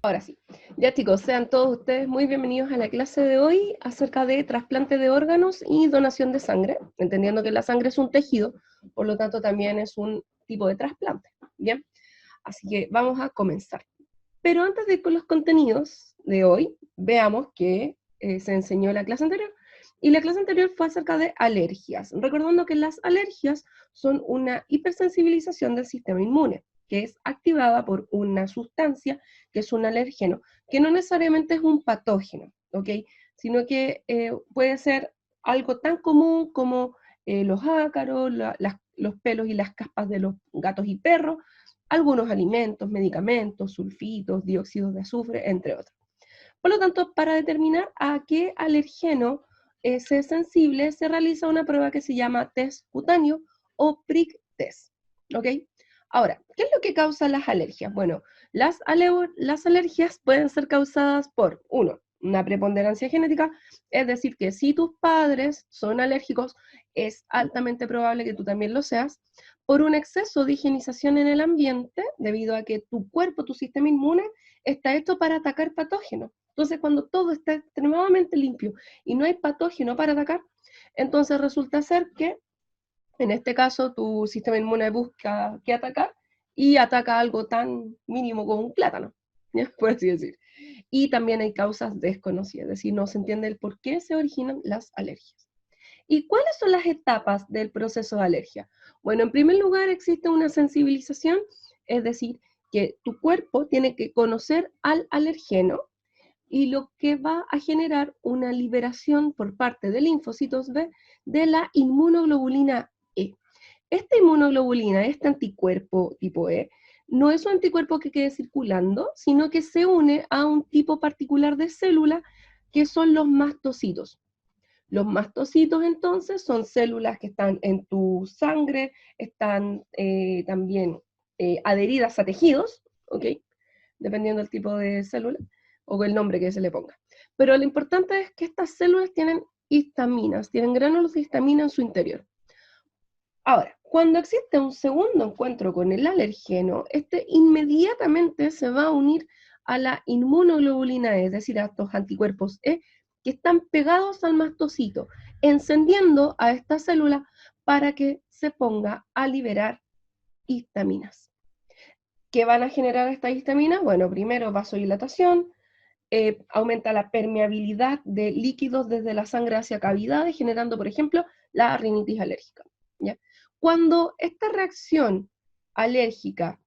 Ahora sí. Ya chicos, sean todos ustedes muy bienvenidos a la clase de hoy acerca de trasplante de órganos y donación de sangre, entendiendo que la sangre es un tejido, por lo tanto también es un tipo de trasplante. Bien, así que vamos a comenzar. Pero antes de ir con los contenidos de hoy, veamos que se enseñó la clase anterior, y la clase anterior fue acerca de alergias, recordando que las alergias son una hipersensibilización del sistema inmune, que es activada por una sustancia que es un alergeno, que no necesariamente es un patógeno, ¿ok? Sino que puede ser algo tan común como los ácaros, los pelos y las caspas de los gatos y perros, algunos alimentos, medicamentos, sulfitos, dióxidos de azufre, entre otros. Por lo tanto, para determinar a qué alergeno es sensible, se realiza una prueba que se llama test cutáneo o prick test. ¿Ok? Ahora, ¿qué es lo que causa las alergias? Bueno, las alergias pueden ser causadas por, uno, una preponderancia genética, es decir, que si tus padres son alérgicos, es altamente probable que tú también lo seas, por un exceso de higienización en el ambiente, debido a que tu cuerpo, tu sistema inmune, está hecho para atacar patógenos. Entonces, cuando todo está extremadamente limpio y no hay patógeno para atacar, entonces resulta ser que, en este caso, tu sistema inmune busca qué atacar y ataca algo tan mínimo como un plátano, ¿ya? Por así decir. Y también hay causas desconocidas, es decir, no se entiende el por qué se originan las alergias. ¿Y cuáles son las etapas del proceso de alergia? Bueno, en primer lugar existe una sensibilización, es decir, que tu cuerpo tiene que conocer al alergeno y lo que va a generar una liberación por parte de linfocitos B de la inmunoglobulina E. Esta inmunoglobulina, este anticuerpo tipo E, no es un anticuerpo que quede circulando, sino que se une a un tipo particular de célula que son los mastocitos. Los mastocitos entonces son células que están en tu sangre, están también adheridas a tejidos, ¿ok? Dependiendo del tipo de célula o el nombre que se le ponga. Pero lo importante es que estas células tienen histaminas, tienen gránulos de histamina en su interior. Ahora, cuando existe un segundo encuentro con el alergeno, este inmediatamente se va a unir a la inmunoglobulina E, es decir, a estos anticuerpos E, que están pegados al mastocito, encendiendo a esta célula para que se ponga a liberar histaminas. ¿Qué van a generar estas histaminas? Bueno, primero vasodilatación, aumenta la permeabilidad de líquidos desde la sangre hacia cavidades, generando, por ejemplo, la rinitis alérgica, ¿ya? Cuando esta reacción alérgica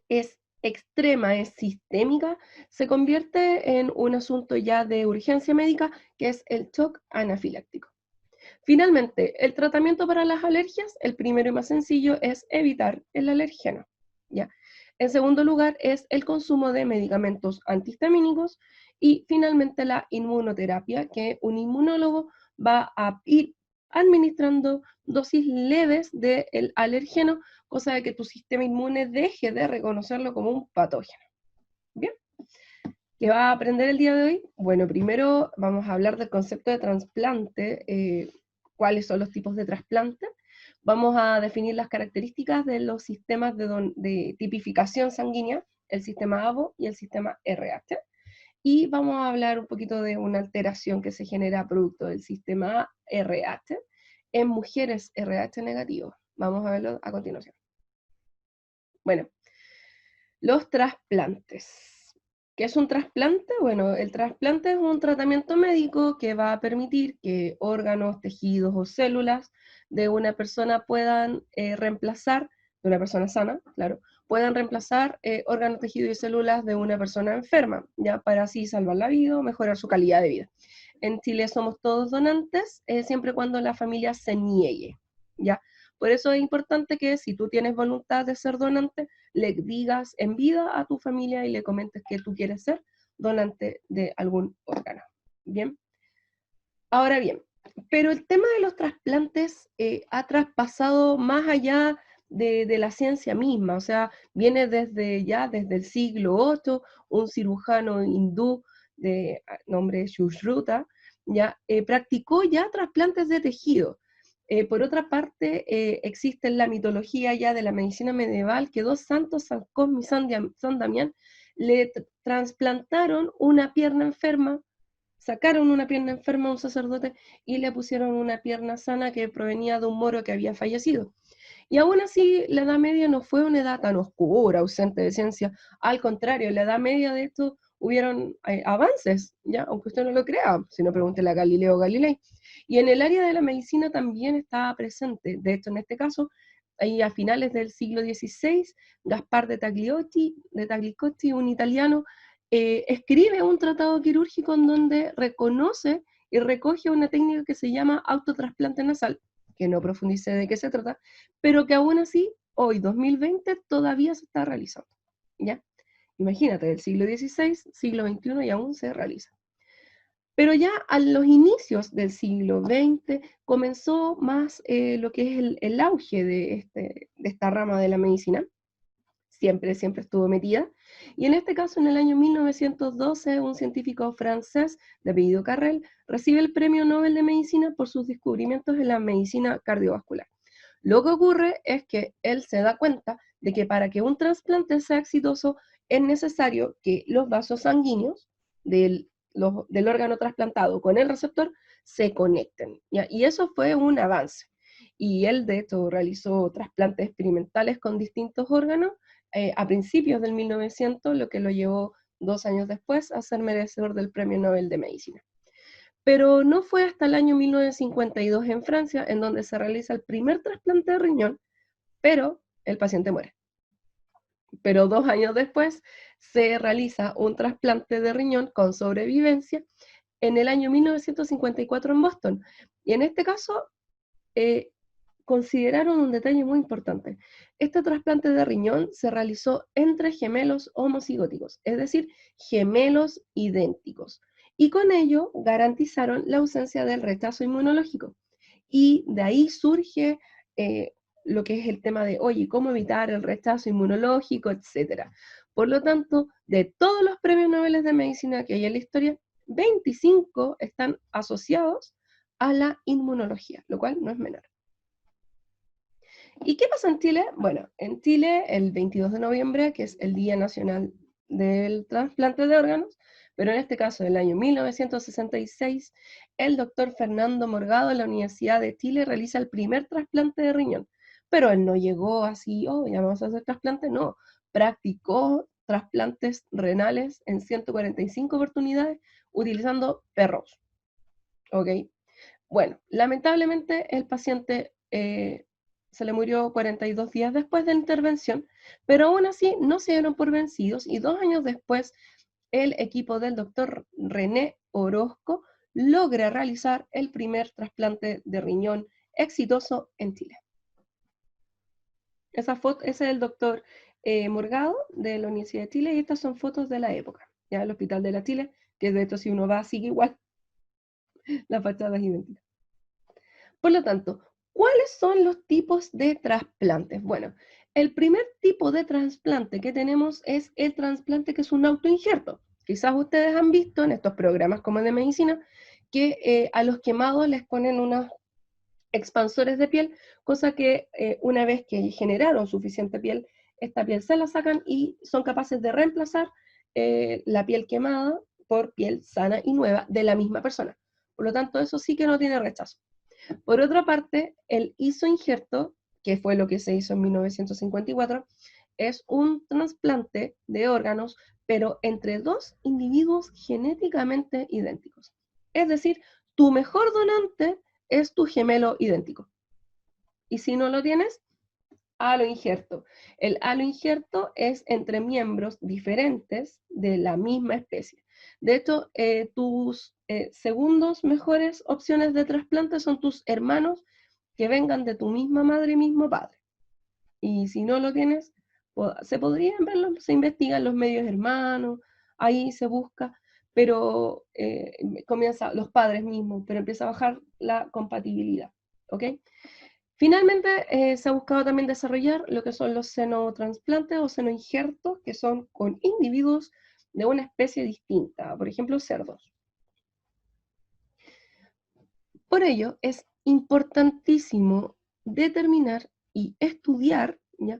es extrema, es sistémica, se convierte en un asunto ya de urgencia médica, que es el shock anafiláctico. Finalmente, el tratamiento para las alergias, el primero y más sencillo, es evitar el alergeno, ¿ya? En segundo lugar, es el consumo de medicamentos antihistamínicos y finalmente la inmunoterapia, que un inmunólogo va a ir administrando dosis leves del alergeno, cosa de que tu sistema inmune deje de reconocerlo como un patógeno. Bien, ¿qué va a aprender el día de hoy? Bueno, primero vamos a hablar del concepto de trasplante, cuáles son los tipos de trasplante. Vamos a definir las características de los sistemas de tipificación sanguínea, el sistema ABO y el sistema RH. Y vamos a hablar un poquito de una alteración que se genera producto del sistema RH en mujeres RH negativos. Vamos a verlo a continuación. Bueno, los trasplantes. ¿Qué es un trasplante? Bueno, el trasplante es un tratamiento médico que va a permitir que órganos, tejidos o células de una persona puedan reemplazar, de una persona sana, claro, puedan reemplazar órganos, tejidos y células de una persona enferma, ya para así salvar la vida o mejorar su calidad de vida. En Chile somos todos donantes, siempre y cuando la familia se niegue, ¿ya? Por eso es importante que si tú tienes voluntad de ser donante, le digas en vida a tu familia y le comentes que tú quieres ser donante de algún órgano. Bien. Ahora bien, pero el tema de los trasplantes ha traspasado más allá de la ciencia misma, o sea, viene desde el siglo VIII, un cirujano hindú de nombre Sushruta, ya practicó ya trasplantes de tejido. Por otra parte, existe en la mitología ya de la medicina medieval que dos santos, San Cosme y San Damián, le trasplantaron una pierna enferma, sacaron una pierna enferma a un sacerdote y le pusieron una pierna sana que provenía de un moro que había fallecido. Y aún así, la Edad Media no fue una edad tan oscura, ausente de ciencia. Al contrario, en la Edad Media de esto hubieron avances, ¿ya? Aunque usted no lo crea, si no pregúntele a Galileo Galilei. Y en el área de la medicina también estaba presente. De hecho, en este caso, ahí a finales del siglo XVI, Gaspar de Taglicotti, un italiano, escribe un tratado quirúrgico en donde reconoce y recoge una técnica que se llama autotrasplante nasal, que no profundice de qué se trata, pero que aún así, hoy, 2020, todavía se está realizando, ¿ya? Imagínate, del siglo XVI, siglo XXI y aún se realiza. Pero ya a los inicios del siglo XX comenzó más lo que es el auge de esta rama de la medicina. Siempre estuvo metida. Y en este caso, en el año 1912, un científico francés de apellido Carrel recibe el Premio Nobel de Medicina por sus descubrimientos en la medicina cardiovascular. Lo que ocurre es que él se da cuenta de que para que un trasplante sea exitoso es necesario que los vasos sanguíneos del órgano trasplantado con el receptor se conecten, ¿ya? Y eso fue un avance. Y él, de hecho, realizó trasplantes experimentales con distintos órganos a principios del 1900, lo que lo llevó 2 años después a ser merecedor del Premio Nobel de Medicina. Pero no fue hasta el año 1952 en Francia en donde se realiza el primer trasplante de riñón, pero el paciente muere. Pero 2 años después se realiza un trasplante de riñón con sobrevivencia en el año 1954 en Boston. Y en este caso consideraron un detalle muy importante. Este trasplante de riñón se realizó entre gemelos homocigóticos, es decir, gemelos idénticos, y con ello garantizaron la ausencia del rechazo inmunológico. Y de ahí surge lo que es el tema de, oye, ¿cómo evitar el rechazo inmunológico, etcétera? Por lo tanto, de todos los premios Nobel de Medicina que hay en la historia, 25 están asociados a la inmunología, lo cual no es menor. ¿Y qué pasa en Chile? Bueno, en Chile el 22 de noviembre, que es el Día Nacional del Trasplante de Órganos, pero en este caso, en el año 1966, el doctor Fernando Morgado de la Universidad de Chile realiza el primer trasplante de riñón. Pero él no llegó así, oh, ya vamos a hacer trasplante, no. Practicó trasplantes renales en 145 oportunidades utilizando perros. ¿Ok? Bueno, lamentablemente el paciente se le murió 42 días después de la intervención, pero aún así no se dieron por vencidos y 2 años después el equipo del doctor René Orozco logra realizar el primer trasplante de riñón exitoso en Chile. Esa foto, ese es el doctor Morgado de la Universidad de Chile y estas son fotos de la época, ya el Hospital de la Chile, que de hecho si uno va sigue igual, la fachada es idéntica. Por lo tanto, ¿cuáles son los tipos de trasplantes? Bueno, el primer tipo de trasplante que tenemos es el trasplante que es un autoinjerto. Quizás ustedes han visto en estos programas como de medicina que a los quemados les ponen unos expansores de piel, cosa que una vez que generaron suficiente piel, esta piel se la sacan y son capaces de reemplazar la piel quemada por piel sana y nueva de la misma persona. Por lo tanto, eso sí que no tiene rechazo. Por otra parte, el isoinjerto, que fue lo que se hizo en 1954, es un trasplante de órganos, pero entre dos individuos genéticamente idénticos. Es decir, tu mejor donante es tu gemelo idéntico. Y si no lo tienes, aloinjerto. El aloinjerto es entre miembros diferentes de la misma especie. De hecho, tus segundos mejores opciones de trasplante son tus hermanos que vengan de tu misma madre y mismo padre. Y si no lo tienes, se podrían verlo, se investigan los medios hermanos, ahí se busca, pero comienza los padres mismos, pero empieza a bajar la compatibilidad, ¿ok? Finalmente, se ha buscado también desarrollar lo que son los xenotransplantes o xenoinjertos, que son con individuos de una especie distinta, por ejemplo, cerdos. Por ello, es importantísimo determinar y estudiar, ¿ya?,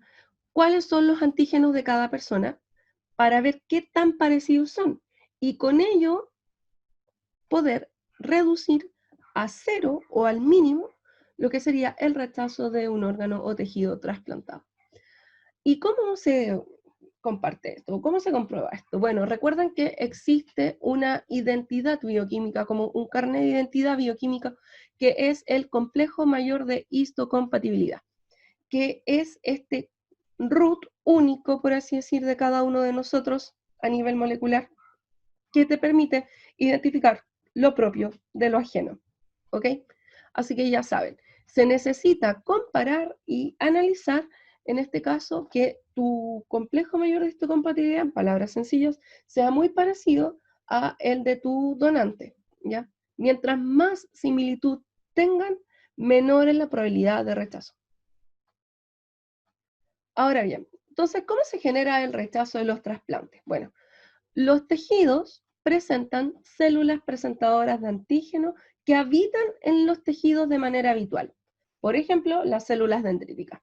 cuáles son los antígenos de cada persona para ver qué tan parecidos son, y con ello poder reducir a cero o al mínimo lo que sería el rechazo de un órgano o tejido trasplantado. ¿Y cómo se comparte esto? ¿Cómo se comprueba esto? Bueno, recuerden que existe una identidad bioquímica, como un carnet de identidad bioquímica, que es el complejo mayor de histocompatibilidad, que es este root único, por así decir, de cada uno de nosotros a nivel molecular, que te permite identificar lo propio de lo ajeno, ¿ok? Así que ya saben, se necesita comparar y analizar, en este caso, que tu complejo mayor de histocompatibilidad, en palabras sencillas, sea muy parecido a el de tu donante, ¿ya? Mientras más similitud tengan, menor es la probabilidad de rechazo. Ahora bien, entonces, ¿cómo se genera el rechazo de los trasplantes? Bueno, los tejidos presentan células presentadoras de antígeno que habitan en los tejidos de manera habitual. Por ejemplo, las células dendríticas.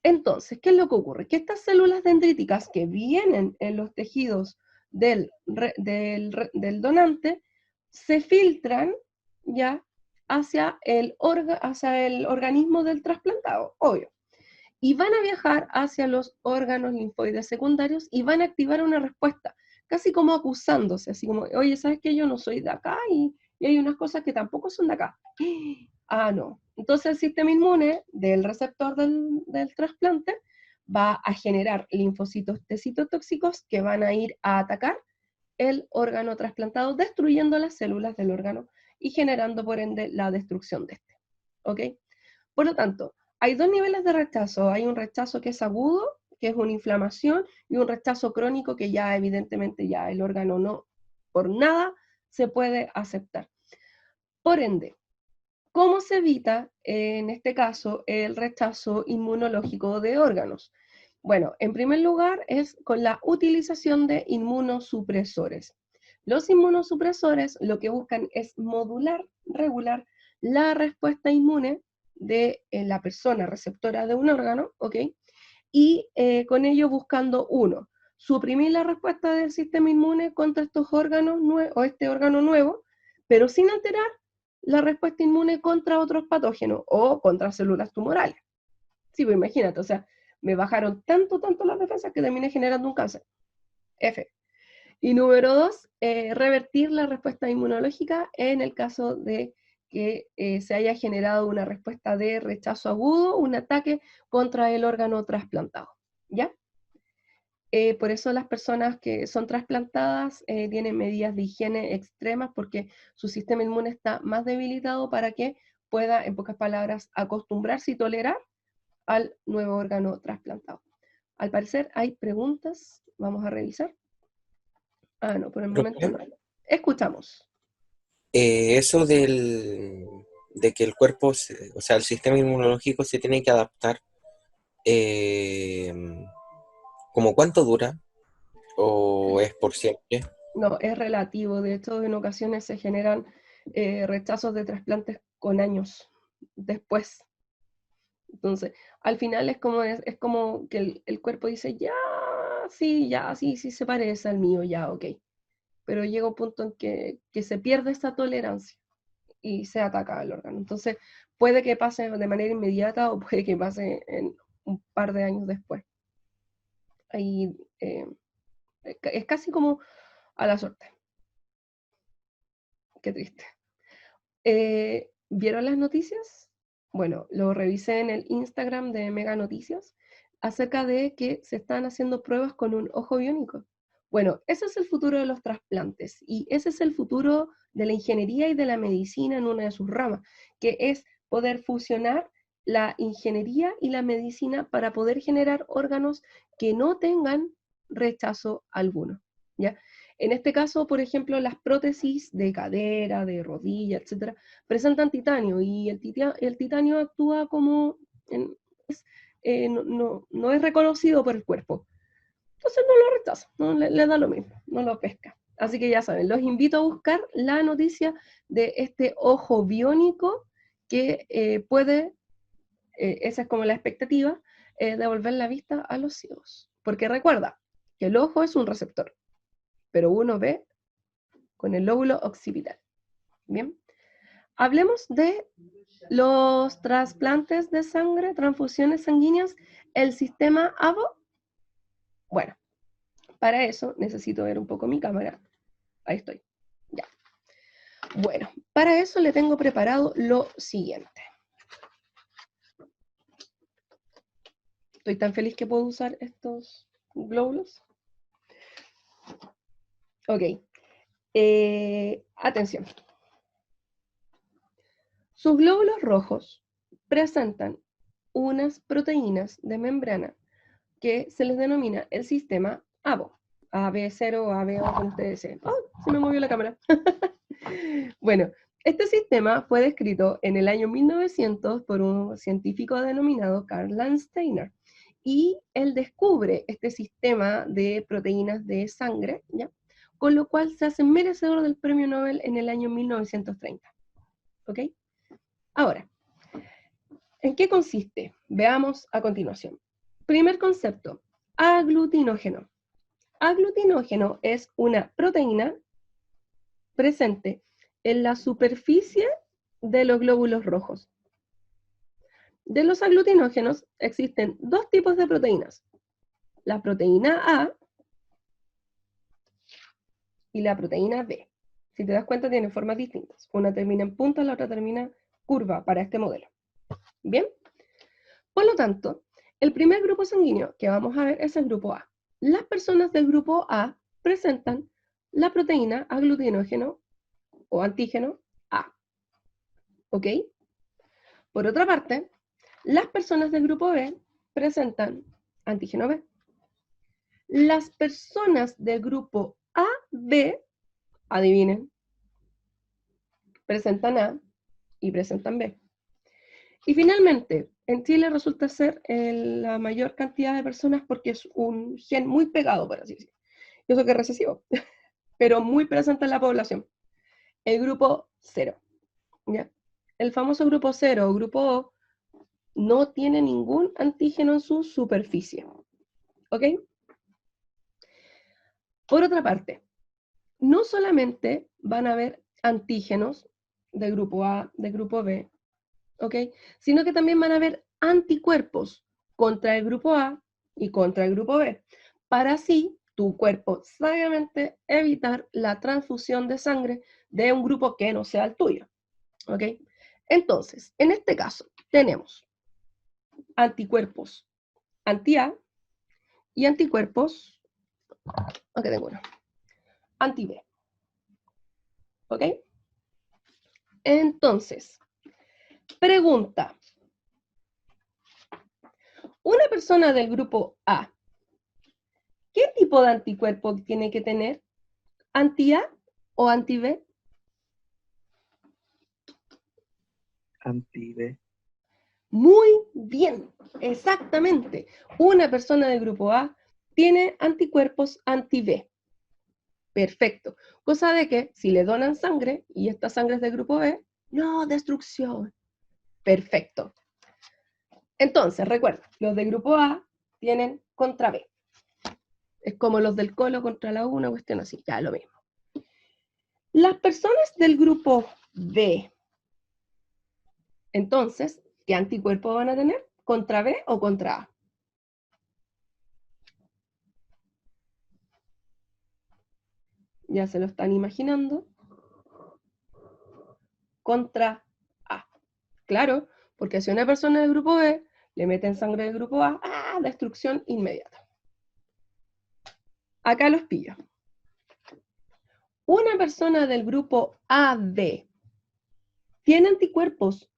Entonces, ¿qué es lo que ocurre? Que estas células dendríticas que vienen en los tejidos del donante se filtran ya hacia hacia el organismo del trasplantado, obvio, y van a viajar hacia los órganos linfoides secundarios y van a activar una respuesta, casi como acusándose, así como, oye, ¿sabes qué? Yo no soy de acá y hay unas cosas que tampoco son de acá. Ah, no. Entonces el sistema inmune del receptor del trasplante va a generar linfocitos T citotóxicos que van a ir a atacar el órgano trasplantado, destruyendo las células del órgano y generando por ende la destrucción de este. ¿Ok? Por lo tanto, hay dos niveles de rechazo. Hay un rechazo que es agudo, que es una inflamación, y un rechazo crónico que ya evidentemente ya el órgano no, por nada, se puede aceptar. Por ende, ¿cómo se evita, en este caso, el rechazo inmunológico de órganos? Bueno, en primer lugar es con la utilización de inmunosupresores. Los inmunosupresores lo que buscan es modular, regular la respuesta inmune de la persona receptora de un órgano, ¿ok? Y con ello buscando, uno, suprimir la respuesta del sistema inmune contra estos órganos o este órgano nuevo, pero sin alterar la respuesta inmune contra otros patógenos o contra células tumorales. Sí, pues imagínate, o sea, me bajaron tanto las defensas que terminé generando un cáncer. F. Y número dos, revertir la respuesta inmunológica en el caso de que se haya generado una respuesta de rechazo agudo, un ataque contra el órgano trasplantado. ¿Ya? Por eso las personas que son trasplantadas tienen medidas de higiene extremas porque su sistema inmune está más debilitado para que pueda, en pocas palabras, acostumbrarse y tolerar al nuevo órgano trasplantado. Al parecer hay preguntas, vamos a revisar. Ah, no, por el momento no. Escuchamos. Eso de que el cuerpo, o sea, el sistema inmunológico se tiene que adaptar, eh, ¿como cuánto dura? ¿O es por siempre? No, es relativo. De hecho, en ocasiones se generan rechazos de trasplantes con años después. Entonces, al final es como que el cuerpo dice, ya, sí se parece al mío, ya, ok. Pero llega un punto en que se pierde esa tolerancia y se ataca al órgano. Entonces, puede que pase de manera inmediata o puede que pase en un par de años después. Ahí, es casi como a la suerte. Qué triste. ¿Vieron las noticias? Bueno, lo revisé en el Instagram de Mega Noticias acerca de que se están haciendo pruebas con un ojo biónico. Bueno, ese es el futuro de los trasplantes y ese es el futuro de la ingeniería y de la medicina en una de sus ramas, que es poder fusionar la ingeniería y la medicina para poder generar órganos que no tengan rechazo alguno, ¿ya? En este caso, por ejemplo, las prótesis de cadera, de rodilla, etcétera, presentan titanio y el titanio actúa como, no es reconocido por el cuerpo. Entonces no lo rechaza, no le da lo mismo, no lo pesca. Así que ya saben, los invito a buscar la noticia de este ojo biónico que puede, esa es como la expectativa, devolver la vista a los ciegos. Porque recuerda, que el ojo es un receptor, pero uno ve con el lóbulo occipital. Bien, hablemos de los trasplantes de sangre, transfusiones sanguíneas, el sistema ABO. Bueno, para eso necesito ver un poco mi cámara. Ahí estoy. Ya. Bueno, para eso le tengo preparado lo siguiente. Estoy tan feliz que puedo usar estos glóbulos. Ok. Atención. Sus glóbulos rojos presentan unas proteínas de membrana que se les denomina el sistema ABO. AB0, AB1, como ustedes dicen. ¡Oh! Se me movió la cámara. Bueno, este sistema fue descrito en el año 1900 por un científico denominado Karl Landsteiner. Y él descubre este sistema de proteínas de sangre, ¿ya? Con lo cual se hace merecedor del premio Nobel en el año 1930. ¿Ok? Ahora, ¿en qué consiste? Veamos a continuación. Primer concepto, aglutinógeno. Aglutinógeno es una proteína presente en la superficie de los glóbulos rojos. De los aglutinógenos existen dos tipos de proteínas, la proteína A y la proteína B. Si te das cuenta, tienen formas distintas. Una termina en punta, la otra termina curva para este modelo. ¿Bien? Por lo tanto, el primer grupo sanguíneo que vamos a ver es el grupo A. Las personas del grupo A presentan la proteína aglutinógeno o antígeno A. ¿Ok? Por otra parte, las personas del grupo B presentan antígeno B. Las personas del grupo AB, adivinen, presentan A y presentan B. Y finalmente, en Chile resulta ser la mayor cantidad de personas porque es un gen muy pegado, por así decirlo. Yo sé que es recesivo, pero muy presente en la población. El grupo 0. ¿Ya? El famoso grupo 0 o grupo O no tiene ningún antígeno en su superficie. ¿Ok? Por otra parte, no solamente van a haber antígenos de grupo A, de grupo B, ¿ok? Sino que también van a haber anticuerpos contra el grupo A y contra el grupo B, para así tu cuerpo sabiamente evitar la transfusión de sangre de un grupo que no sea el tuyo, ¿ok? Entonces, en este caso, tenemos anticuerpos anti-A y anticuerpos, aquí tengo uno, anti-B, ¿ok? Entonces, pregunta. Una persona del grupo A, ¿qué tipo de anticuerpo tiene que tener? ¿Anti-A o anti-B? Anti-B. Muy bien, exactamente. Una persona del grupo A tiene anticuerpos anti-B. Perfecto. Cosa de que si le donan sangre y esta sangre es del grupo B, no, destrucción. Perfecto. Entonces, recuerda, los del grupo A tienen contra B. Es como los del colo contra la U, una cuestión así, ya lo mismo. Las personas del grupo B, entonces, ¿qué anticuerpos van a tener? ¿Contra B o contra A? Ya se lo están imaginando. Contra A. Claro, porque si a una persona del grupo B le meten sangre del grupo A, ¡ah! Destrucción inmediata. Acá los pillo. Una persona del grupo AB tiene anticuerpos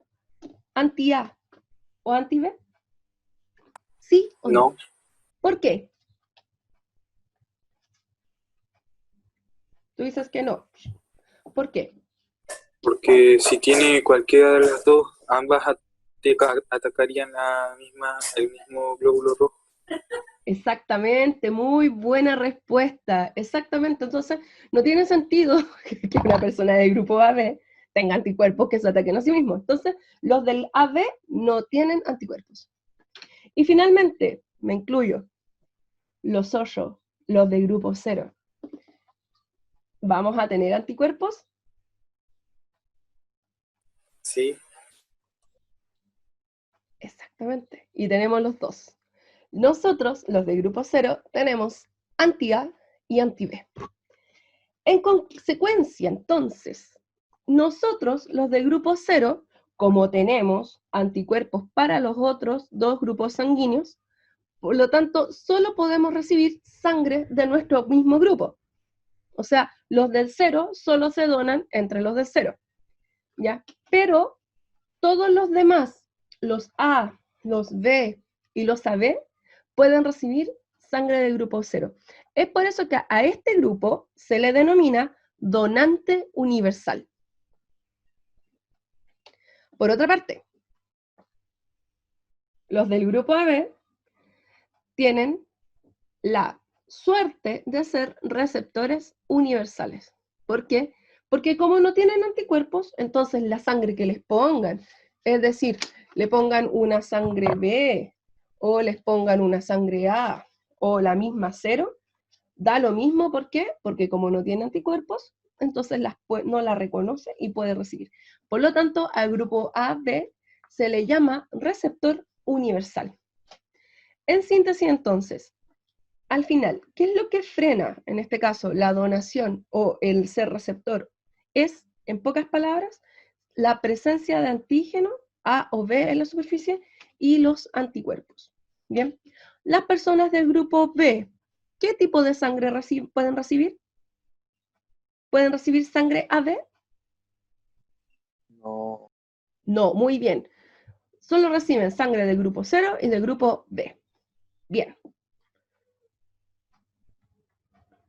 anti-A o anti-B. ¿Sí o no? No, ¿Por qué? Tú dices que no. ¿Por qué? porque si tiene cualquiera de las dos, ambas atacarían el mismo glóbulo rojo. Exactamente, muy buena respuesta. Exactamente, entonces no tiene sentido que una persona del grupo AB tenga anticuerpos que se ataquen a sí mismos. Entonces, los del AB no tienen anticuerpos. Y finalmente, me incluyo, los los de grupo 0, ¿vamos a tener anticuerpos? Sí, Exactamente, y tenemos los dos. Nosotros, los de grupo 0, tenemos anti-A y anti-B. En consecuencia, entonces, nosotros, los de grupo 0, como tenemos anticuerpos para los otros dos grupos sanguíneos, por lo tanto, solo podemos recibir sangre de nuestro mismo grupo. O sea, los del 0 solo se donan entre los del 0, ¿ya? Pero todos los demás, los A, los B y los AB, pueden recibir sangre del grupo 0. Es por eso que a este grupo se le denomina donante universal. Por otra parte, los del grupo AB tienen la suerte de ser receptores universales. ¿Por qué? Porque como no tienen anticuerpos, entonces la sangre que les pongan, es decir, le pongan una sangre B, o les pongan una sangre A, o la misma 0, da lo mismo. ¿Por qué? Porque como no tiene anticuerpos, entonces no la reconoce y puede recibir. Por lo tanto, al grupo AB se le llama receptor universal. En síntesis, entonces, al final, ¿qué es lo que frena, en este caso, la donación o el ser receptor? Es, en pocas palabras, la presencia de antígeno A o B en la superficie y los anticuerpos. Bien, las personas del grupo B, ¿qué tipo de sangre pueden recibir? ¿Pueden recibir sangre AB? No. No, muy bien. Solo reciben sangre del grupo 0 y del grupo B. Bien.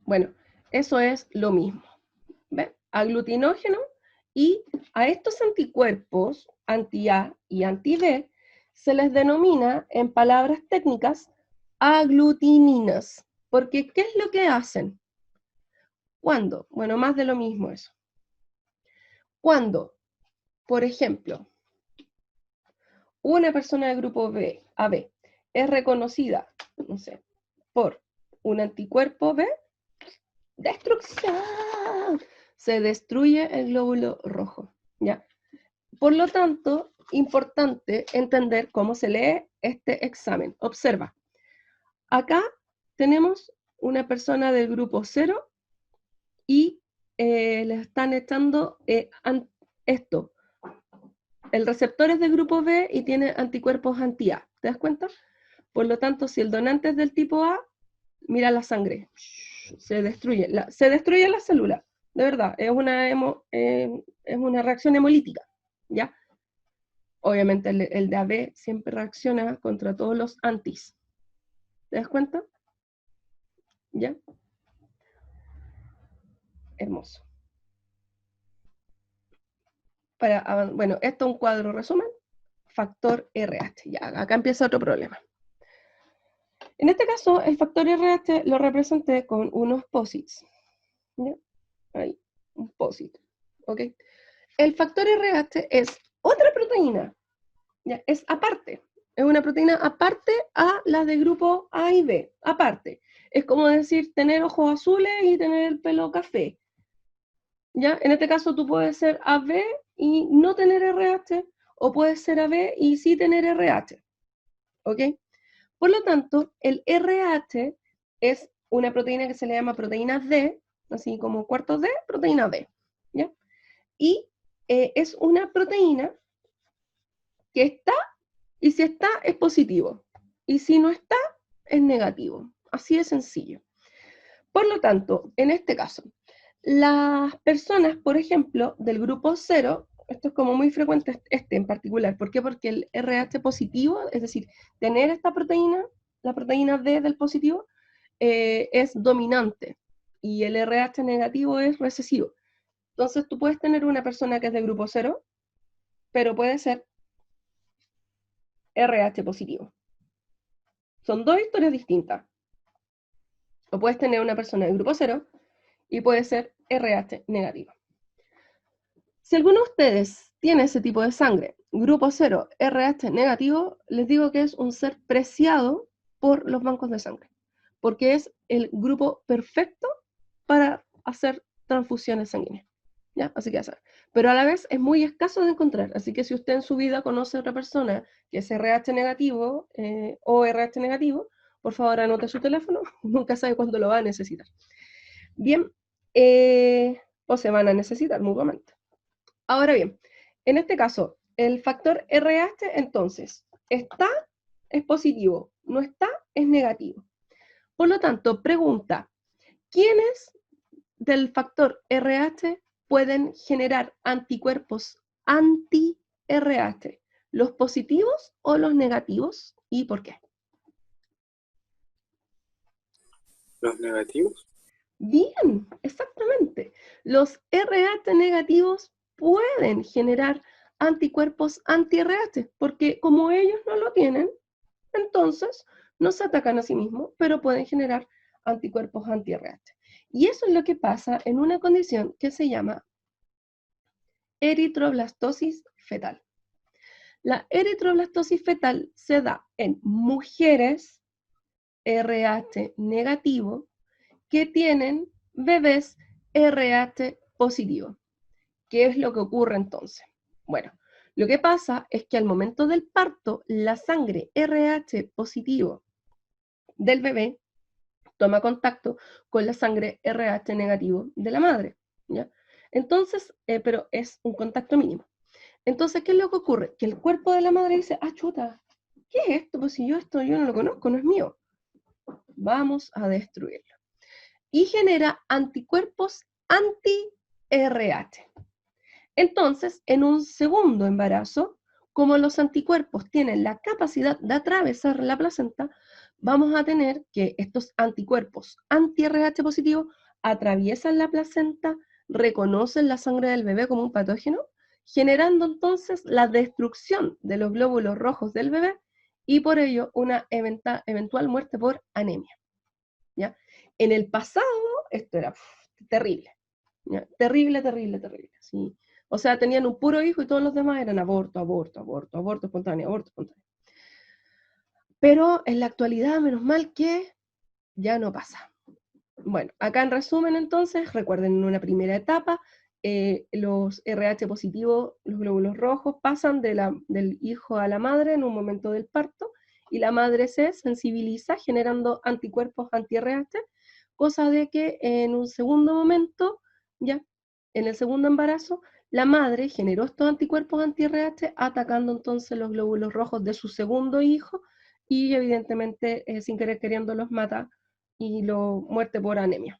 Bueno, eso es lo mismo. ¿Ven? Aglutinógeno, y a estos anticuerpos, anti-A y anti-B, se les denomina, en palabras técnicas, aglutininas. Porque, ¿qué es lo que hacen? ¿Cuándo? Bueno, más de lo mismo eso. Cuando, por ejemplo, una persona del grupo B, AB, es reconocida, no sé, por un anticuerpo B, ¡destrucción! Se destruye el glóbulo rojo, ¿ya? Por lo tanto, importante entender cómo se lee este examen. Observa, acá tenemos una persona del grupo 0 y le están echando esto. El receptor es del grupo B y tiene anticuerpos anti-A. ¿Te das cuenta? Por lo tanto, si el donante es del tipo A, mira la sangre. Se destruye la célula. De verdad, es una reacción hemolítica, ¿ya? Obviamente el de AB siempre reacciona contra todos los antis. ¿Te das cuenta? ¿Ya? Hermoso. Bueno, esto es un cuadro resumen. Factor RH. Ya, acá empieza otro problema. En este caso, el factor RH lo representé con unos posits. ¿Ya? Ahí, un posit. ¿Ok? El factor RH es otra proteína. ¿Ya? Es aparte. Es una proteína aparte a las de grupo A y B. Aparte. Es como decir tener ojos azules y tener el pelo café. ¿Ya? En este caso tú puedes ser AB y no tener RH, o puedes ser AB y sí tener RH. ¿Ok? Por lo tanto, el RH es una proteína que se le llama proteína D, así como cuarto D, proteína D. ¿Ya? Y es una proteína que está, y si está, es positivo. Y si no está, es negativo. Así de sencillo. Por lo tanto, en este caso, las personas, por ejemplo, del grupo 0, esto es como muy frecuente en particular. ¿Por qué? Porque el RH positivo, es decir, tener esta proteína, la proteína D del positivo, es dominante. Y el RH negativo es recesivo. Entonces tú puedes tener una persona que es del grupo 0, pero puede ser RH positivo. Son dos historias distintas. O puedes tener una persona del grupo 0 y puede ser RH negativo. Si alguno de ustedes tiene ese tipo de sangre, grupo 0, RH negativo, les digo que es un ser preciado por los bancos de sangre, porque es el grupo perfecto para hacer transfusiones sanguíneas. ¿Ya? Así que ya saben. Pero a la vez es muy escaso de encontrar, así que si usted en su vida conoce a otra persona que es RH negativo o RH negativo, por favor anote su teléfono, nunca sabe cuándo lo va a necesitar. Bien, o se van a necesitar mutuamente. Ahora bien, en este caso, el factor RH entonces, está, es positivo, no está, es negativo. Por lo tanto, pregunta, ¿quiénes del factor RH pueden generar anticuerpos anti-RH? ¿Los positivos o los negativos? ¿Y por qué? ¿Los negativos? Bien, exactamente. Los RH negativos pueden generar anticuerpos anti-RH, porque como ellos no lo tienen, entonces no se atacan a sí mismos, pero pueden generar anticuerpos anti-RH. Y eso es lo que pasa en una condición que se llama eritroblastosis fetal. La eritroblastosis fetal se da en mujeres RH negativo que tienen bebés RH positivo. ¿Qué es lo que ocurre entonces? Bueno, lo que pasa es que al momento del parto, la sangre RH positivo del bebé toma contacto con la sangre RH negativo de la madre, ¿ya? Entonces, pero es un contacto mínimo. Entonces, ¿qué es lo que ocurre? Que el cuerpo de la madre dice, ah, chuta, ¿qué es esto? Pues si yo no lo conozco, no es mío. Vamos a destruirlo. Y genera anticuerpos anti-RH. Entonces, en un segundo embarazo, como los anticuerpos tienen la capacidad de atravesar la placenta, vamos a tener que estos anticuerpos anti-RH positivo atraviesan la placenta, reconocen la sangre del bebé como un patógeno, generando entonces la destrucción de los glóbulos rojos del bebé y por ello una eventual muerte por anemia. ¿Ya? En el pasado esto era terrible, ¿ya? Terrible, terrible, terrible. ¿Sí? O sea, tenían un puro hijo y todos los demás eran aborto, aborto, aborto, aborto espontáneo, aborto espontáneo. Pero en la actualidad, menos mal que ya no pasa. Bueno, acá en resumen entonces, recuerden en una primera etapa, los RH positivos, los glóbulos rojos, pasan del hijo a la madre en un momento del parto, y la madre se sensibiliza generando anticuerpos anti-RH, cosa de que en un segundo momento, ya, en el segundo embarazo, la madre generó estos anticuerpos anti-RH atacando entonces los glóbulos rojos de su segundo hijo, y evidentemente sin querer queriendo los mata y lo muerte por anemia.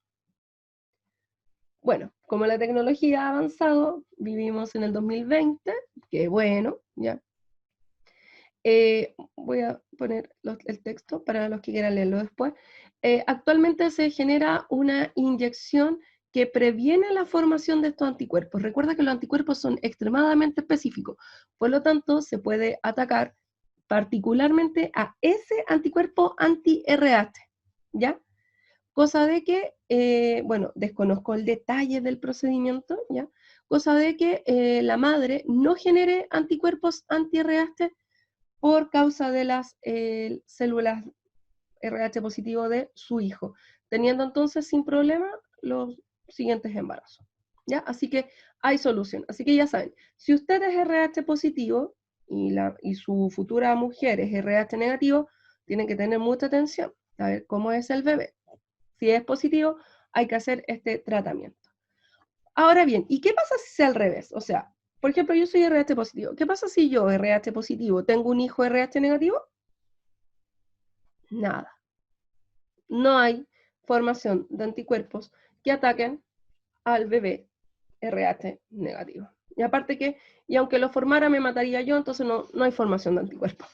Bueno, como la tecnología ha avanzado, vivimos en el 2020, que bueno, ya. Voy a poner el texto para los que quieran leerlo después. Actualmente se genera una inyección que previene la formación de estos anticuerpos. Recuerda que los anticuerpos son extremadamente específicos, por lo tanto se puede atacar particularmente a ese anticuerpo anti-RH, ¿ya? Cosa de que, bueno, desconozco el detalle del procedimiento, ¿ya? Cosa de que la madre no genere anticuerpos anti-RH por causa de las células RH positivo de su hijo, teniendo entonces sin problema los siguientes embarazos, ¿ya? Así que hay solución. Así que ya saben, si usted es RH positivo y su futura mujer es RH negativo, tienen que tener mucha atención, a ver cómo es el bebé. Si es positivo, hay que hacer este tratamiento. Ahora bien, ¿y qué pasa si es al revés? O sea, por ejemplo, yo soy RH positivo. ¿Qué pasa si yo, RH positivo, tengo un hijo RH negativo? Nada. No hay formación de anticuerpos que ataquen al bebé RH negativo. Y aparte que, y aunque lo formara me mataría yo, entonces no hay formación de anticuerpos.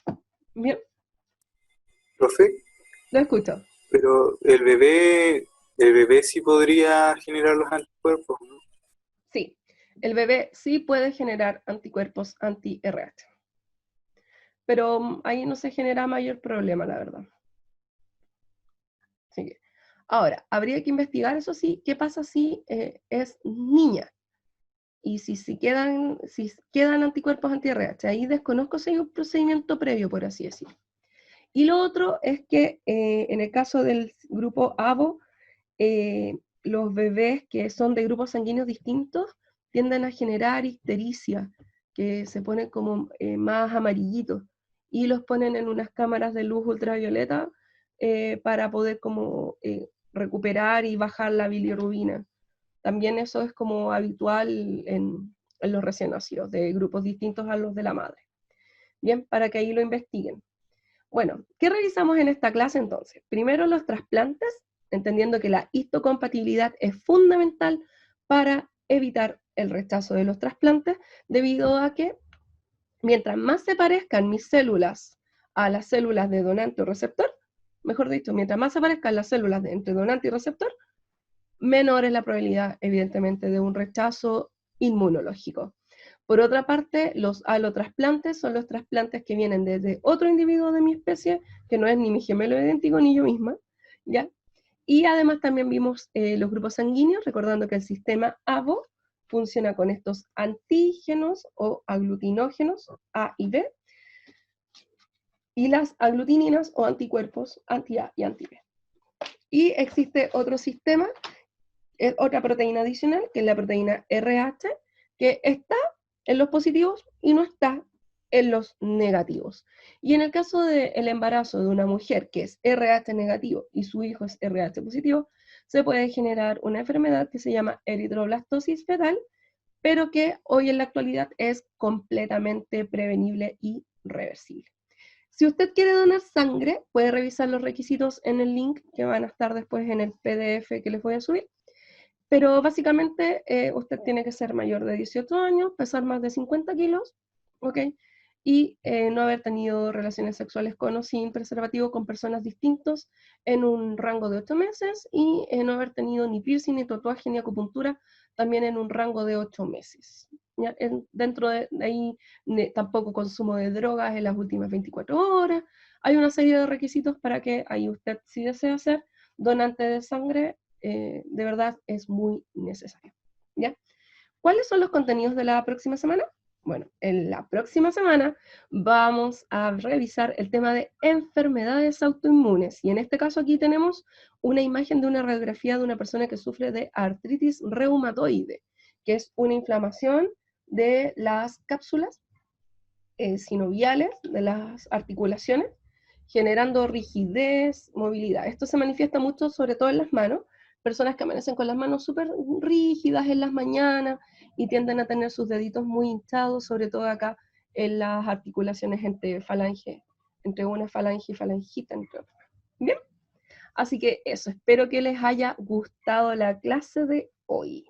Bien, Profe, lo escucho. pero el bebé sí podría generar los anticuerpos, ¿no? Sí, el bebé sí puede generar anticuerpos anti-RH. Pero ahí no se genera mayor problema, la verdad. Así que, ahora, habría que investigar, eso sí, qué pasa si es niña y si quedan anticuerpos anti-RH. Ahí desconozco si hay un procedimiento previo, por así decirlo. Y lo otro es que en el caso del grupo ABO, los bebés que son de grupos sanguíneos distintos tienden a generar ictericia, que se ponen como más amarillitos, y los ponen en unas cámaras de luz ultravioleta para poder como recuperar y bajar la bilirrubina. También eso es como habitual en los recién nacidos, de grupos distintos a los de la madre. Bien, para que ahí lo investiguen. Bueno, ¿qué revisamos en esta clase entonces? Primero los trasplantes, entendiendo que la histocompatibilidad es fundamental para evitar el rechazo de los trasplantes, debido a que mientras más se parezcan mis células a las células de donante o receptor, mejor dicho, mientras más se parezcan las células entre donante y receptor, menor es la probabilidad, evidentemente, de un rechazo inmunológico. Por otra parte, los alotrasplantes son los trasplantes que vienen desde otro individuo de mi especie, que no es ni mi gemelo idéntico ni yo misma, ¿ya? Y además también vimos los grupos sanguíneos, recordando que el sistema ABO funciona con estos antígenos o aglutinógenos A y B, y las aglutininas o anticuerpos anti-A y anti-B. Y existe otro sistema, otra proteína adicional, que es la proteína RH, que está en los positivos y no está en los negativos. Y en el caso del embarazo de una mujer que es RH negativo y su hijo es RH positivo, se puede generar una enfermedad que se llama eritroblastosis fetal, pero que hoy en la actualidad es completamente prevenible y reversible. Si usted quiere donar sangre, puede revisar los requisitos en el link que van a estar después en el PDF que les voy a subir. Pero básicamente usted tiene que ser mayor de 18 años, pesar más de 50 kilos, ¿ok? Y no haber tenido relaciones sexuales con o sin preservativo con personas distintos en un rango de 8 meses, y no haber tenido ni piercing, ni tatuaje, ni acupuntura, también en un rango de 8 meses. ¿Ya? Dentro de ahí tampoco consumo de drogas en las últimas 24 horas. Hay una serie de requisitos para que ahí usted, si desea ser donante de sangre, de verdad es muy necesario. ¿Ya? ¿Cuáles son los contenidos de la próxima semana? Bueno, en la próxima semana vamos a revisar el tema de enfermedades autoinmunes, y en este caso aquí tenemos una imagen de una radiografía de una persona que sufre de artritis reumatoide, que es una inflamación de las cápsulas sinoviales, de las articulaciones, generando rigidez, movilidad. Esto se manifiesta mucho, sobre todo en las manos, personas que amanecen con las manos súper rígidas en las mañanas y tienden a tener sus deditos muy hinchados, sobre todo acá en las articulaciones entre una falange y falangita, entre otras. Bien, así que eso, espero que les haya gustado la clase de hoy.